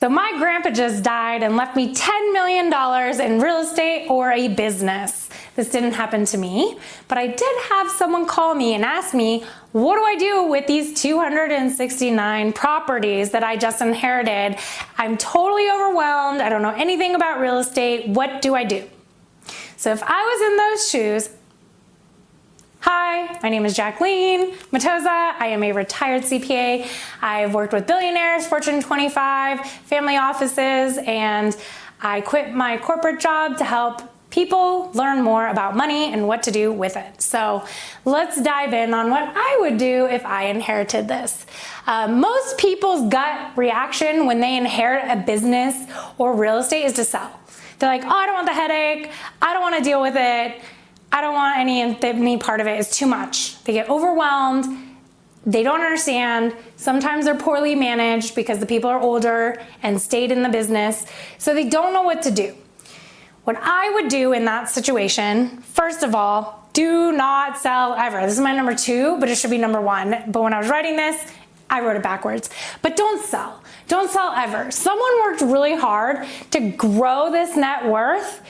So my grandpa just died and left me $10 million in real estate or a business. This didn't happen to me, but I did have someone call me and ask me, what do I do with these 269 properties that I just inherited? I'm totally overwhelmed. I don't know anything about real estate. What do I do? So if I was in those shoes, hi, my name is Jacqueline Matoza. I am a retired CPA. I've worked with billionaires, Fortune 25, family offices, and I quit my corporate job to help people learn more about money and what to do with it. So let's dive in on what I would do if I inherited this. Most people's gut reaction when they inherit a business or real estate is to sell. They're like, oh, I don't want the headache. I don't want to deal with it. I don't want any part of it. It's too much. They get overwhelmed. They don't understand. Sometimes they're poorly managed because the people are older and stayed in the business. So they don't know what to do. What I would do in that situation, first of all, do not sell ever. This is my number 2, but it should be number 1. But when I was writing this, I wrote it backwards. But don't sell. Don't sell ever. Someone worked really hard to grow this net worth.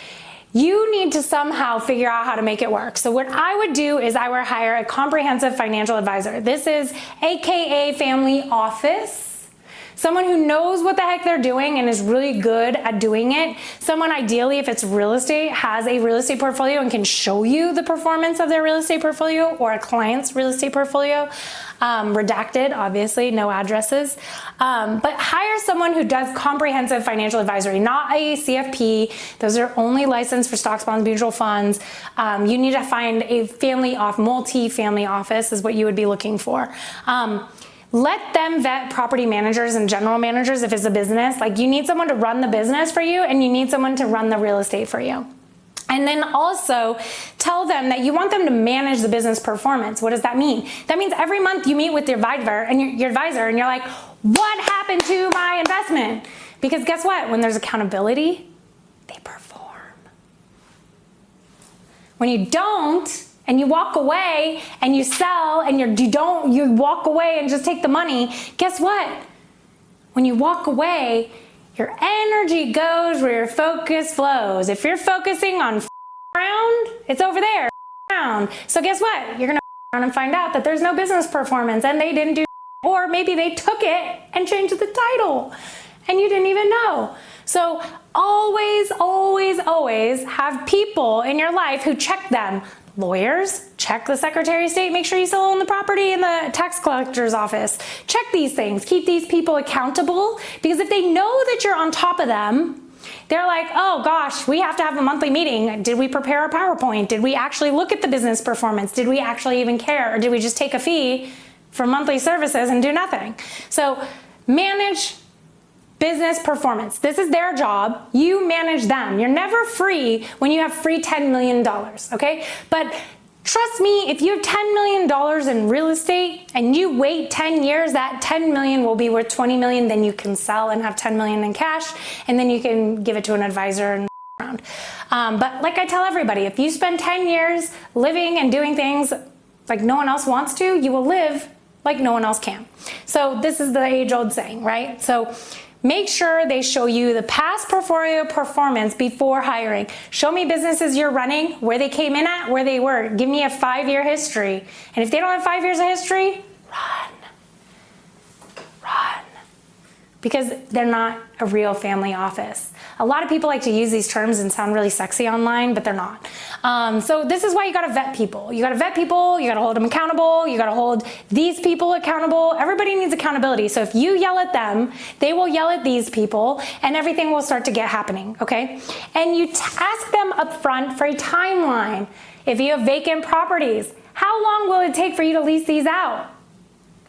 You need to somehow figure out how to make it work. So what I would do is I would hire a comprehensive financial advisor. This is AKA family office. Someone who knows what the heck they're doing and is really good at doing it. Someone ideally, if it's real estate, has a real estate portfolio and can show you the performance of their real estate portfolio or a client's real estate portfolio. Redacted, obviously, no addresses. But hire someone who does comprehensive financial advisory, not a CFP. Those are only licensed for stocks, bonds, mutual funds. You need to find a multi-family office is what you would be looking for. Let them vet property managers and general managers if it's a business. Like, you need someone to run the business for you and you need someone to run the real estate for you. And then also tell them that you want them to manage the business performance. What does that mean? That means every month you meet with your advisor and you're like, what happened to my investment? Because guess what? When there's accountability, they perform. When you don't, and you walk away and you sell and you walk away and just take the money, guess what? When you walk away, your energy goes where your focus flows. If you're focusing on around, it's over there, around. So guess what? You're gonna around and find out that there's no business performance and they didn't do, or maybe they took it and changed the title and you didn't even know. So always, always, always have people in your life who check them. Lawyers, check the Secretary of State, make sure you still own the property in the tax collector's office. Check these things, keep these people accountable, because if they know that you're on top of them, they're like, oh gosh, we have to have a monthly meeting. Did we prepare a PowerPoint? Did we actually look at the business performance? Did we actually even care? Or did we just take a fee for monthly services and do nothing? So manage business performance. This is their job. You manage them. You're never free when you have free $10 million, okay? But trust me, if you have $10 million in real estate and you wait 10 years, that 10 million will be worth 20 million, then you can sell and have 10 million in cash, and then you can give it to an advisor and around. But like I tell everybody, if you spend 10 years living and doing things like no one else wants to, you will live like no one else can. So this is the age-old saying, right? So make sure they show you the past portfolio performance before hiring. Show me businesses you're running, where they came in at, where they were. Give me a 5-year history. And if they don't have 5 years of history, run. Run. Because they're not a real family office. A lot of people like to use these terms and sound really sexy online, but they're not. So this is why you gotta vet people. You gotta vet people, you gotta hold them accountable, you gotta hold these people accountable. Everybody needs accountability. So if you yell at them, they will yell at these people and everything will start to get happening, okay? And you ask them up front for a timeline. If you have vacant properties, how long will it take for you to lease these out?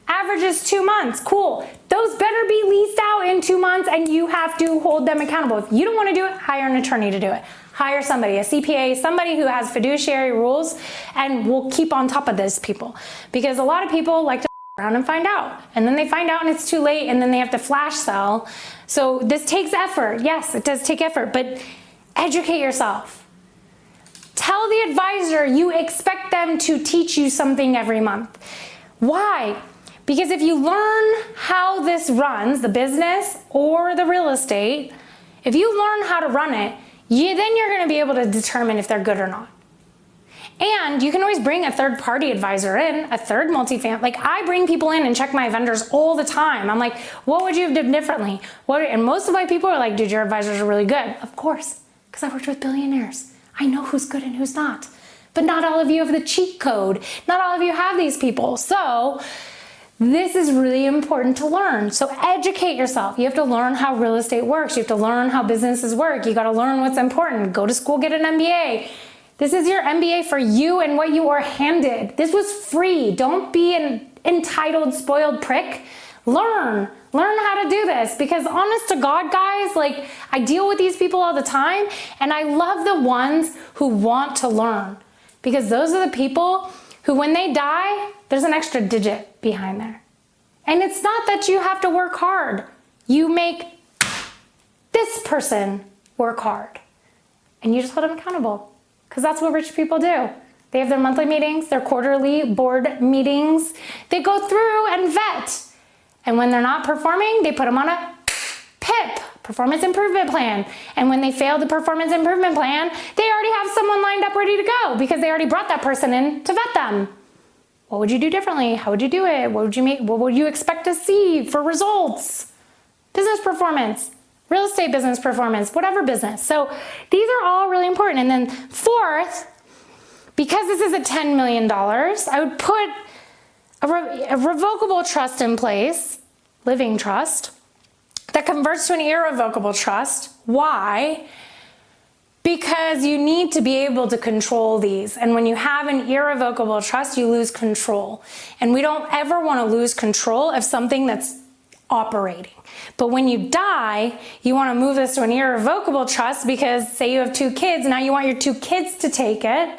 Average is 2 months, cool. Those better be leased out in 2 months and you have to hold them accountable. If you don't wanna do it, hire an attorney to do it. Hire somebody, a CPA, somebody who has fiduciary rules and will keep on top of these people. Because a lot of people like to around and find out. And then they find out and it's too late and then they have to flash sell. So this takes effort. Yes, it does take effort, but educate yourself. Tell the advisor you expect them to teach you something every month. Why? Because if you learn how this runs, the business or the real estate, if you learn how to run it, then you're going to be able to determine if they're good or not. And you can always bring a third party advisor in, a third multifamily. Like I bring people in and check my vendors all the time. I'm like, what would you have done differently? And most of my people are like, dude, your advisors are really good. Of course, because I worked with billionaires. I know who's good and who's not. But not all of you have the cheat code. Not all of you have these people. So this is really important to learn. So educate yourself. You have to learn how real estate works. You have to learn how businesses work. You got to learn what's important. Go to school, get an MBA. This is your MBA for you and what you are handed. This was free. Don't be an entitled, spoiled prick. Learn how to do this, because honest to God, guys, like I deal with these people all the time, and I love the ones who want to learn, because those are the people who, when they die, there's an extra digit behind there. And it's not that you have to work hard. You make this person work hard, and you just hold them accountable. Because that's what rich people do. They have their monthly meetings, their quarterly board meetings. They go through and vet. And when they're not performing, they put them on a PIP, performance improvement plan. And when they fail the performance improvement plan, they already have someone lined up ready to go because they already brought that person in to vet them. What would you do differently? How would you do it? What would you expect to see for results? Business performance. Real estate business performance, whatever business. So these are all really important. And then fourth, because this is at $10 million, I would put a revocable trust in place, living trust, that converts to an irrevocable trust. Why? Because you need to be able to control these. And when you have an irrevocable trust, you lose control. And we don't ever want to lose control of something that's operating. But when you die, you want to move this to an irrevocable trust, because say you have 2 kids, now you want your 2 kids to take it.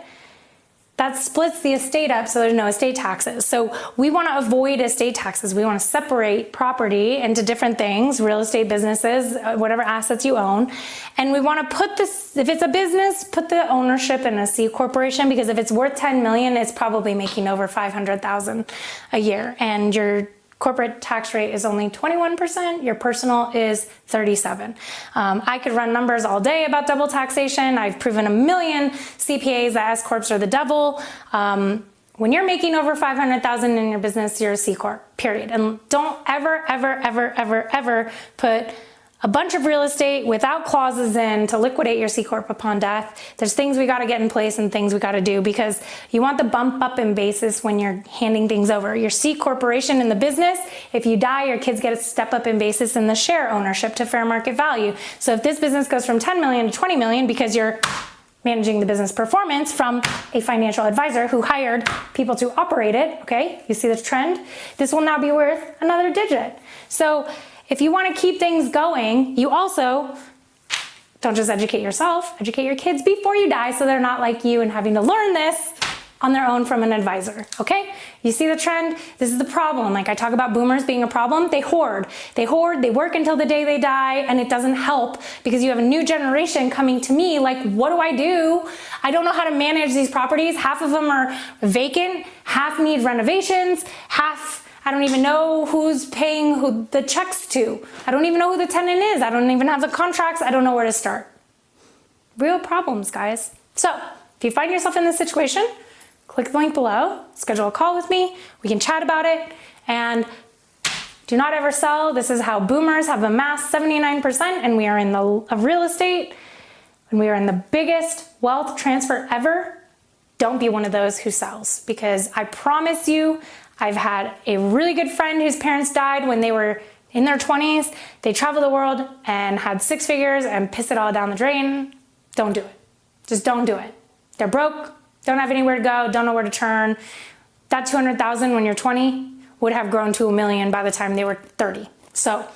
That splits the estate up so there's no estate taxes. So we want to avoid estate taxes. We want to separate property into different things, real estate businesses, whatever assets you own. And we want to put this, if it's a business, put the ownership in a C corporation, because if it's worth 10 million, it's probably making over 500,000 a year. And your corporate tax rate is only 21%. Your personal is 37. I could run numbers all day about double taxation. I've proven a million CPAs that S corps are the devil. When you're making over 500,000 in your business, you're a C corp. Period. And don't ever put a bunch of real estate without clauses in to liquidate your C corp upon death. There's things we got to get in place and things we got to do, because you want the bump up in basis when you're handing things over. Your C corporation in the business, if you die, your kids get a step up in basis in the share ownership to fair market value. So if this business goes from 10 million to 20 million because you're managing the business performance from a financial advisor who hired people to operate it, okay, you see the trend? This will now be worth another digit. So if you want to keep things going, you also don't just educate yourself, educate your kids before you die, so they're not like you and having to learn this on their own from an advisor, okay? You see the trend? This is the problem. Like I talk about boomers being a problem. They hoard, they work until the day they die, and it doesn't help, because you have a new generation coming to me like, what do? I don't know how to manage these properties. Half of them are vacant, half need renovations, half I don't even know who's paying who the checks to. I don't even know who the tenant is. I don't even have the contracts. I don't know where to start. Real problems, guys. So if you find yourself in this situation, click the link below, schedule a call with me. We can chat about it. And do not ever sell. This is how boomers have amassed 79%, and we are in the real estate, and we are in the biggest wealth transfer ever. Don't be one of those who sells, because I promise you, I've had a really good friend whose parents died when they were in their 20s. They traveled the world and had 6 figures and pissed it all down the drain. Don't do it. Just don't do it. They're broke, don't have anywhere to go, don't know where to turn. That 200,000 when you're 20 would have grown to $1 million by the time they were 30. So